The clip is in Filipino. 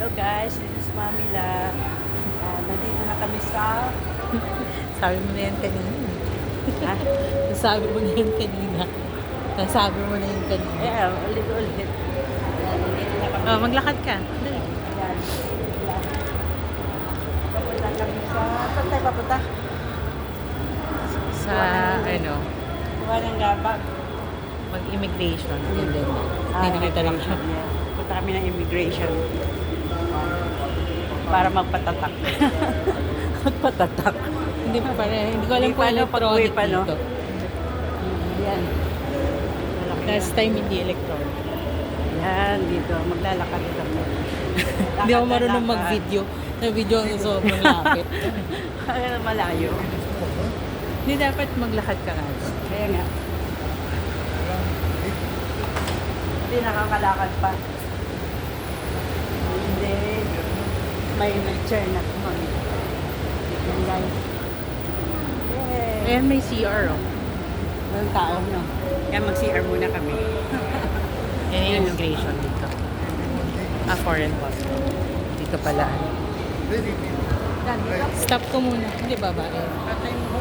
Hello guys, this is Mami La. Nandito na kami sa... Sabi mo na yan kanina. Ha? Sabi mo na yan kanina. Nasabi mo na yan kanina. Ulit. Nandito na kami. Oh, maglakad ka. Dali. Ayan. Papunta kami sa... Saan tayo papunta? Sa, ano, Kuha ng gabag. mag-immigration. And then, hindi nakita lang siya. Yes. Punta kami ng immigration. Para magpatatak. Magpatatak. Hindi pa pala. Hindi ko alam Hindi kung pa, no? electronic Pag-uwi pa, no? dito. Yan. Last time hindi electronic. Yan, dito. Maglalakad kami. Hindi ako marunong mag-video. Na-video ang sobrang lapit. Kaya malayo. Hindi dapat maglakad ka nga. Kaya nga. Hindi nakakalakad pa. Hindi. May chair na ito. Yan guys. Yay! Ayan, may CR, oh. Walang tao, no? Kaya mag-CR muna kami. Yan yung immigration dito. Foreign passport. Dito pala. Stop ko muna. Hindi ba ba? Patay mo.